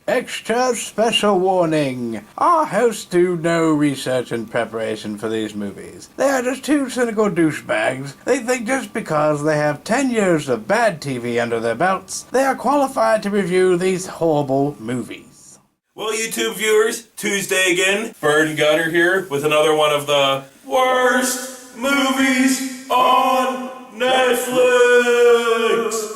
Extra special warning. Our hosts do no research and preparation for these movies. They are just two cynical douchebags. They think just because they have 10 years of bad TV under their belts, they are qualified to review these horrible movies. Well, YouTube viewers, Tuesday again. Bird and Gutter here with another one of the worst movies on Netflix.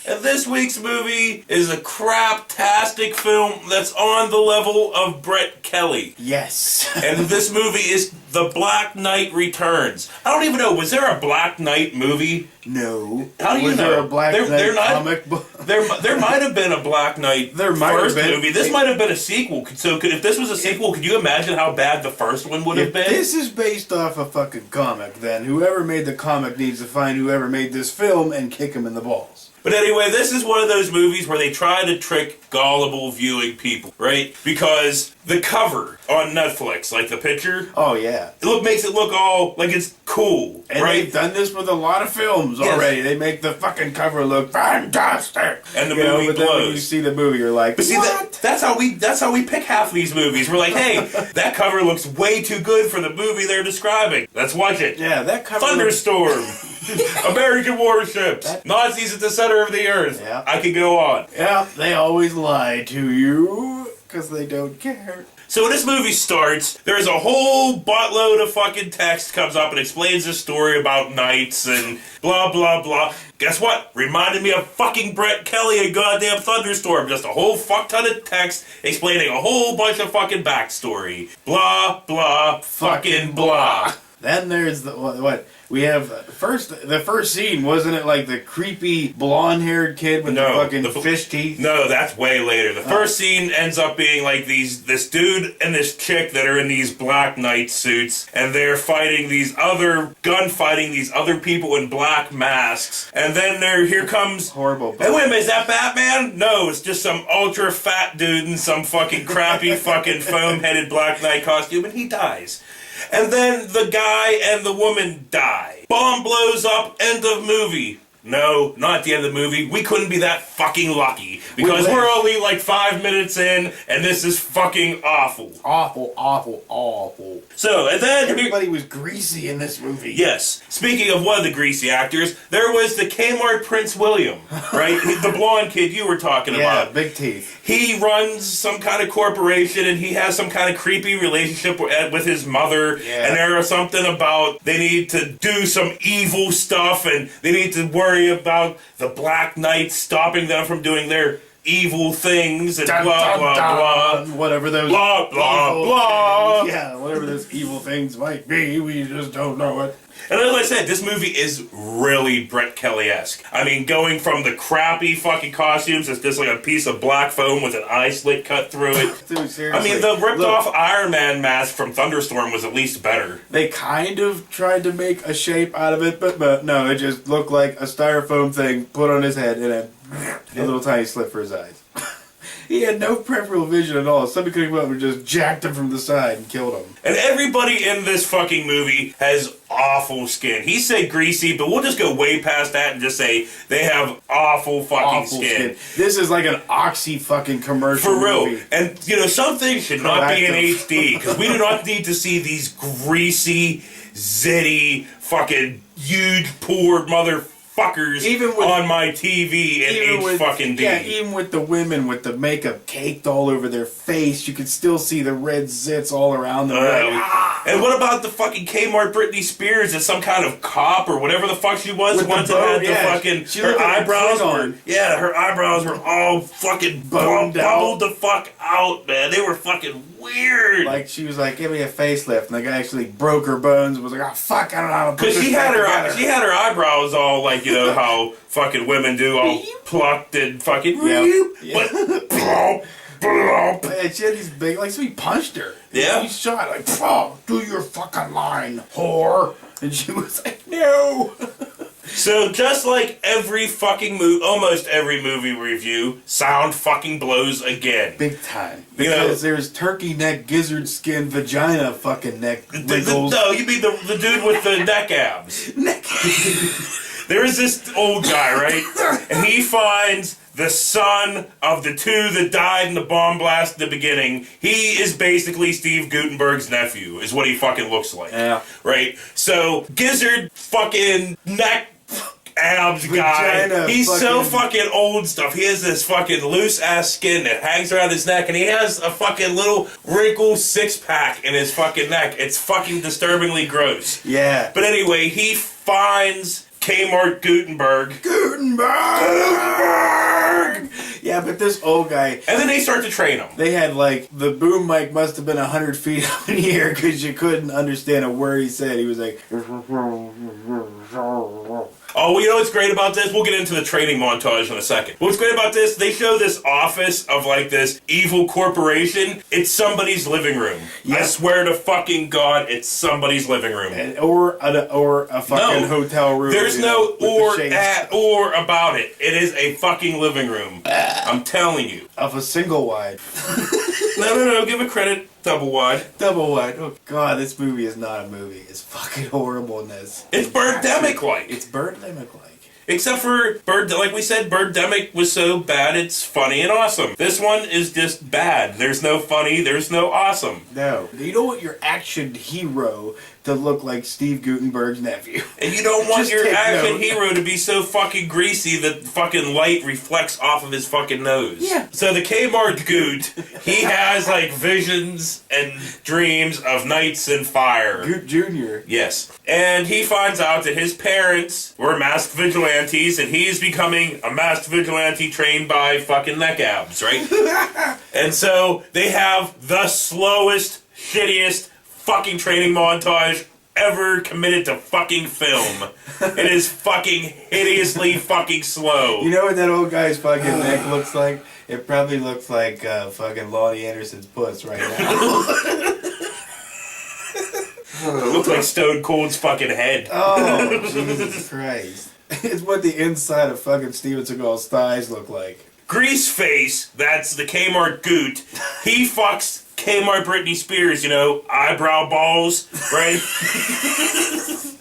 And this week's movie is a crap-tastic film that's on the level of Brett Kelly. Yes. And this movie is The Black Knight Returns. I don't even know, was there a Black Knight movie? No. How do you was know? There a Black Knight comic book? There might have been a Black Knight first movie. This might have been a sequel. So if this was a sequel, could you imagine how bad the first one would have been? This is based off a fucking comic, then whoever made the comic needs to find whoever made this film and kick him in the balls. But anyway, this is one of those movies where they try to trick gullible viewing people, right? Because the cover on Netflix, like the picture, oh yeah, makes it look all like it's cool, and right? They've done this with a lot of films already. They make the fucking cover look fantastic, and the movie but blows. Then when you see the movie, you're like, but see, that's how we pick half these movies. We're like, hey, that cover looks way too good for the movie they're describing. Let's watch it. Yeah, that cover. Thunderstorm. American warships, Nazis at the center of the earth. Yeah. I could go on. Yeah, they always lie to you because they don't care. So when this movie starts, there's a whole buttload of fucking text comes up and explains the story about knights and blah, blah, blah. Guess what? Reminded me of fucking Brett Kelly and goddamn Thunderstorm. Just a whole fuck ton of text explaining a whole bunch of fucking backstory. Blah, blah, fucking blah. Then there's the what we have the first scene, wasn't it like the creepy blonde-haired kid with the fucking fish teeth? No, that's way later. The first scene ends up being like this dude and this chick that are in these Black Knight suits, and they're fighting these other people in black masks, and then here comes horrible. Hey, wait a minute, is that Batman? No, it's just some ultra fat dude in some fucking crappy fucking foam-headed Black Knight costume, and he dies. And then the guy and the woman die. Bomb blows up, end of movie. No, not at the end of the movie. We couldn't be that fucking lucky. Because we're only like 5 minutes in, and this is fucking awful. Awful, awful, awful. So, and then everybody was greasy in this movie. Yes. Speaking of one of the greasy actors, there was the Kmart Prince William, right? The blonde kid you were talking about. Yeah, big teeth. He runs some kind of corporation, and he has some kind of creepy relationship with his mother. Yeah. And there is something about they need to do some evil stuff, and they need to worry about the Black Knights stopping them from doing their evil things and blah, blah, blah. Whatever those blah, blah, blah. Yeah, whatever those evil things might be, we just don't know it. And as I said, this movie is really Brett Kellyesque. I mean, going from the crappy fucking costumes, it's just like a piece of black foam with an eye slit cut through it. Dude, seriously. I mean, the ripped-off Iron Man mask from Thunderstorm was at least better. They kind of tried to make a shape out of it, but no, it just looked like a styrofoam thing put on his head and a little tiny slit for his eyes. He had no peripheral vision at all. Somebody could have come up and just jacked him from the side and killed him. And everybody in this fucking movie has awful skin. He said greasy, but we'll just go way past that and just say they have awful fucking skin. This is like an Oxy fucking commercial for real. movie. And, some things should not be in HD, because we do not need to see these greasy, zitty, fucking huge, poor motherfuckers on my TV in fucking D. Yeah, even with the women with the makeup caked all over their face, you could still see the red zits all around them. And what about the fucking Kmart Britney Spears as some kind of cop or whatever the fuck she was? Once it had the fucking her eyebrows were her eyebrows were all fucking bubbled the fuck out, man. They were fucking weird. Like she was like, "Give me a facelift," and the guy actually broke her bones and was like, "Oh fuck, I don't know how to put this back together." She had her eyebrows all like how fucking women do, all plucked and fucking. But and she had these big, like somebody punched her. Yeah. He shot like, do your fucking line, whore. And she was like, no. So just like every fucking movie, almost every movie review, sound fucking blows again. Big time. Because there's turkey neck, gizzard skin, vagina fucking neck wiggles. No, you mean the dude with the neck abs. Neck abs. There is this old guy, right? And he finds the son of the two that died in the bomb blast at the beginning. He is basically Steve Guttenberg's nephew, is what he fucking looks like. Yeah. Right? So, Gizzard fucking neck abs guy. Vagina He's so fucking- fucking old stuff. He has this fucking loose ass skin that hangs around his neck, and he has a fucking little wrinkled 6-pack in his fucking neck. It's fucking disturbingly gross. Yeah. But anyway, he finds Kmart Gutenberg. Gutenberg! Yeah, but this old guy, And then they start to train him. they had like, the boom mic must have been 100 feet up in the air because you couldn't understand a word he said. He was like, Oh, well, you know what's great about this? We'll get into the training montage in a second. What's great about this? They show this office of like this evil corporation. It's somebody's living room. Yeah. I swear to fucking God, it's somebody's living room. or a fucking hotel room. There's you no know, with the or shades at or about it. It is a fucking living room. I'm telling you. of a single wide. No. Give it credit. Double wide. Double wide. Oh god, this movie is not a movie. It's fucking horribleness. It's Birdemic-like. It's Birdemic-like. Except for like we said, Birdemic was so bad it's funny and awesome. This one is just bad. There's no funny, there's no awesome. No. You don't want your action hero to look like Steve Guttenberg's nephew. And you don't want Just your take action note. hero to be so fucking greasy that fucking light reflects off of his fucking nose. Yeah. So the Kmart Goot, he has like visions and dreams of knights and fire. Goot Jr. Yes. And he finds out that his parents were masked vigilantes and he is becoming a masked vigilante trained by fucking neck abs, right? And so they have the slowest, shittiest fucking training montage ever committed to fucking film. It is fucking hideously fucking slow. You know what that old guy's fucking neck looks like? It probably looks like fucking Lonnie Anderson's puss right now. It looks like Stone Cold's fucking head. Oh, Jesus Christ. It's what the inside of fucking Steven Seagal's thighs look like. Grease Face, that's the Kmart Goot. He fucks Kmart Britney Spears, you know, eyebrow balls, right?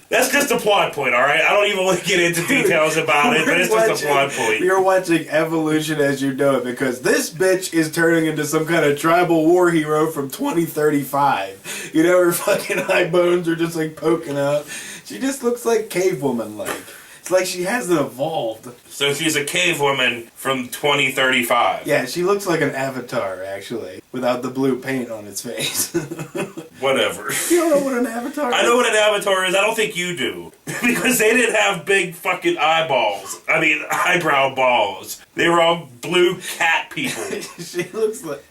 That's just a plot point, alright? I don't even want to get into details about it, but it's just a plot point. You're watching Evolution as you know it because this bitch is turning into some kind of tribal war hero from 2035. You know, her fucking eye bones are just like poking out. She just looks like cave woman like. It's like she hasn't evolved. So she's a cave woman from 2035. Yeah, she looks like an avatar, actually, without the blue paint on its face. Whatever. You don't know what an avatar is? I know what an avatar is. I don't think you do. Because they didn't have big fucking eyeballs. I mean, eyebrow balls. They were all blue cat people. She looks like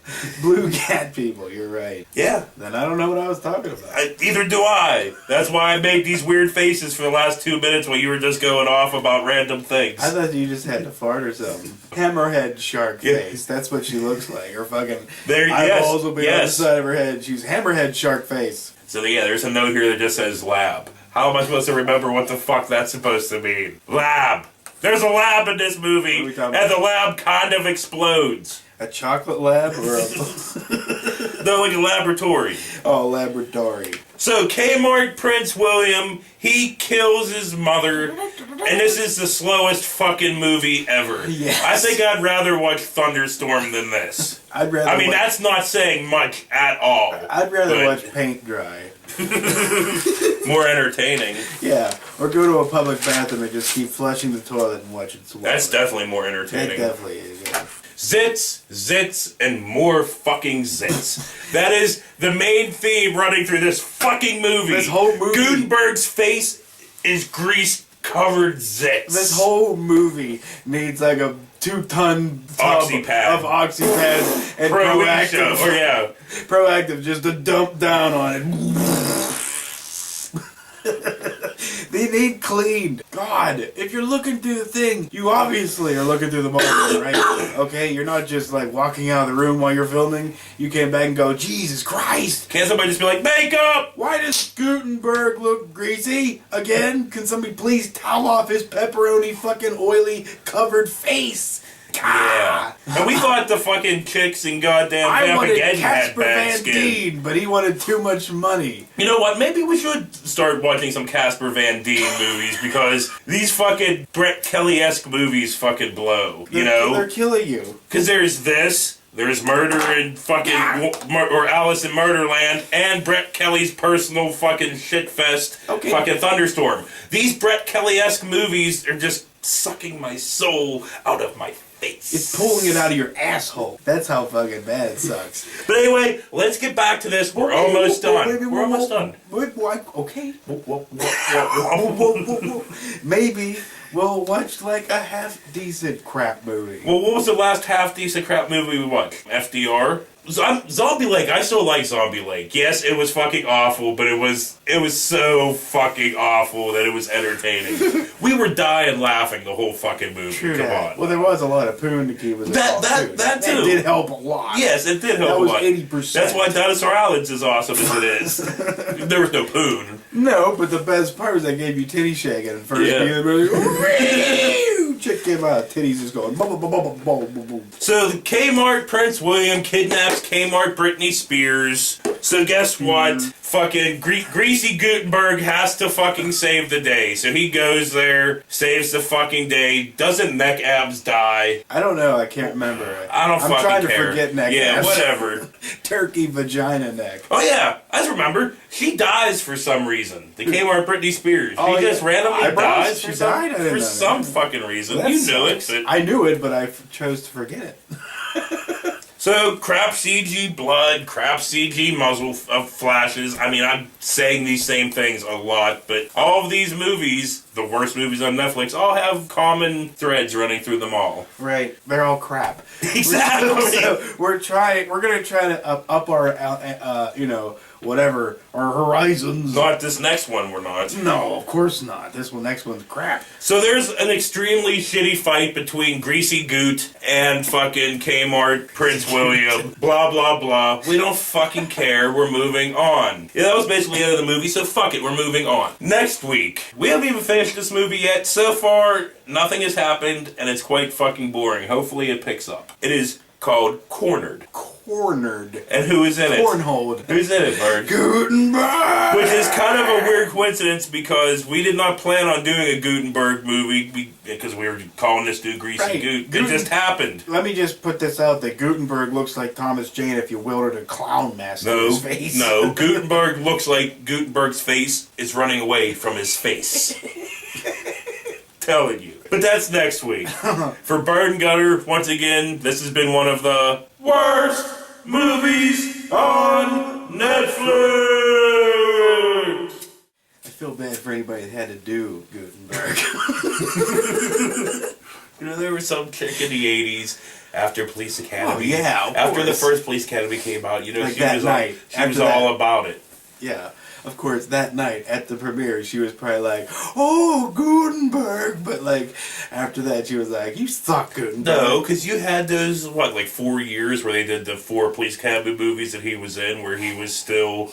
blue cat people, you're right. Yeah. Then I don't know what I was talking about. Either do I. That's why I made these weird faces for the last 2 minutes while you were just going off about random things. I thought you just had to fart or something. Hammerhead shark Yeah. face. That's what she looks like. Her fucking There- eyeballs yes, will be yes. on the side of her head. She's hammerhead shark face. So yeah, there's a note here that just says lab. How am I supposed to remember what the fuck that's supposed to mean? Lab. There's a lab in this movie, What are we talking and about? the lab kind of explodes. A chocolate lab or a No, like a laboratory. laboratory. So Kmart Prince William, he kills his mother, and this is the slowest fucking movie ever. Yes. I think I'd rather watch Thunderstorm than this. I'd rather. I mean, that's not saying much at all. I'd rather but watch paint dry. more entertaining. Yeah, or go to a public bathroom and just keep flushing the toilet and watch it swallow. That's definitely more That entertaining. definitely is. Yeah. Zits, zits, and more fucking zits. That is the main theme running through this fucking movie. This whole movie. Gutenberg's face is grease-covered zits. This whole movie needs like a 2-ton tub Oxypad. of Oxypad and Proactive. proactive. Or yeah. Proactive, just to dump down on it. They need cleaned. God, if you're looking through the thing, you obviously are looking through the monitor, right? Okay, you're not just like walking out of the room while you're filming. You came back and go, Jesus Christ! Can't somebody just be like, makeup? Why does Gutenberg look greasy? Again? Can somebody please towel off his pepperoni fucking oily covered face? Yeah. And we thought the fucking chicks in goddamn I wanted Vampageddon had Casper bad Van skin. Dien, but he wanted too much money. You know what? Maybe we should start watching some Casper Van Dien movies because these fucking Brett Kellyesque movies fucking blow. You know? They're killing you. Because there's this. There's Murder in fucking, or Alice in Murderland, and Brett Kelly's personal fucking shitfest, fucking Thunderstorm. These Brett Kelly-esque movies are just sucking my soul out of my face. It's pulling it out of your asshole. That's how fucking bad it sucks. But anyway, let's get back to this. We're almost done. We're almost done. Okay. Maybe we'll watch like a half-decent crap movie. Well, what was the last half-decent crap movie we watched? FDR? Zombie Lake. I still like Zombie Lake. Yes, it was fucking awful, but it was so fucking awful that it was entertaining. We were dying laughing the whole fucking movie. True Come that. on. Well, there was a lot of poon to keep with That too. That did help a lot. Yes, it did help a lot. That was 80%. That's why Dinosaur Island's as awesome as it is. There was no poon. No, but the best part is they gave you titty shaking at first. Chick came out, titties just going boom, boom, boom, boom, boom, boom. So the Kmart Prince William kidnaps Kmart Britney Spears. So guess what? Fucking Greasy Gutenberg has to fucking save the day. So he goes there, saves the fucking day. Doesn't Neck Abs die? I don't know. I can't remember. I'm trying care. to forget Neck Yeah, Abs. whatever. Turkey vagina neck. Oh yeah, I just remember. She dies for some reason. The Kmart Britney Spears. Oh, she just randomly dies she for died? for some fucking reason. Well, you knew it. But... I knew it, but I chose to forget it. So, crap CG blood, crap CG muzzle flashes. I mean, I'm saying these same things a lot, but all of these movies, the worst movies on Netflix, all have common threads running through them all. Right. They're all crap. Exactly. So we're going to try to up our, whatever, our horizons. Not this next one, we're not. No, of course not. Next one's crap. So there's an extremely shitty fight between Greasy Goot and fucking Kmart Prince William. Blah, blah, blah. We don't fucking care. We're moving on. Yeah, that was basically the end of the movie, so fuck it. We're moving on. Next week. We haven't even finished this movie yet. So far, nothing has happened, and it's quite fucking boring. Hopefully it picks up. It is called Cornered. Cornered. And who is in it? Cornhold. Who's in it, Bird? Gutenberg! Which is kind of a weird coincidence because we did not plan on doing a Gutenberg movie because we were calling this dude Greasy Goot. It just happened. Let me just put this out that Gutenberg looks like Thomas Jane if you welded a clown mask to his face. No, Gutenberg looks like Gutenberg's face is running away from his face. Telling you. But that's next week. For Bird and Gutter, once again, this has been one of the worst movies on Netflix. I feel bad for anybody that had to do Gutenberg. You know, there was some chick in the 80s after Police Academy. Oh, yeah, after the first Police Academy came out, you know, like she that was, night, she was all about it. Yeah. Of course, that night at the premiere, she was probably like, "Oh, Gutenberg," but like after that, she was like, "You suck, Gutenberg." No, because you had those 4 years where they did the 4 Police Academy movies that he was in, where he was still,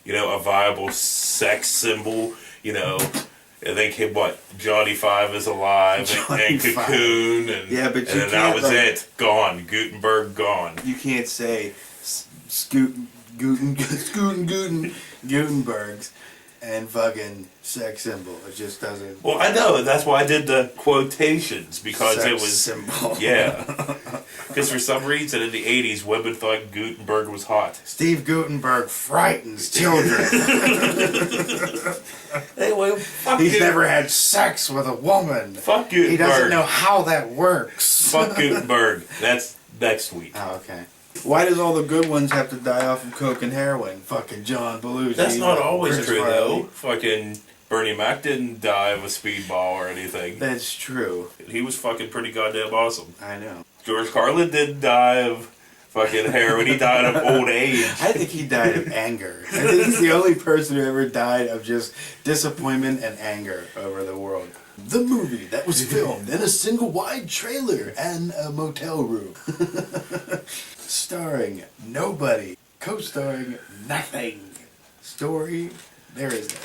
a viable sex symbol. And then came Johnny Five is Alive and Cocoon, and yeah, but and then that was it. Gone. Gutenberg gone. You can't say Gutenbergs and fucking sex symbol. It just doesn't. Well, I know. That's why I did the quotations because sex it was symbol. Yeah. Because for some reason in the 80s, women thought Gutenberg was hot. Steve Gutenberg frightens children. Anyway, fuck He's never had sex with a woman. Fuck Gutenberg. He doesn't know how that works. Fuck Gutenberg. That's next week. Oh, okay. Why does all the good ones have to die off of coke and heroin? Fucking John Belushi. That's not always Chris true, Farley. though. Fucking Bernie Mac didn't die of a speedball or anything. That's true. He was fucking pretty goddamn awesome. I know. George Carlin didn't die of fucking heroin. He died of old age. I think he died of anger. I think he's the only person who ever died of just disappointment and anger over the world. The movie that was filmed in a single wide trailer and a motel room. Starring nobody. Co-starring nothing. Story, there is no.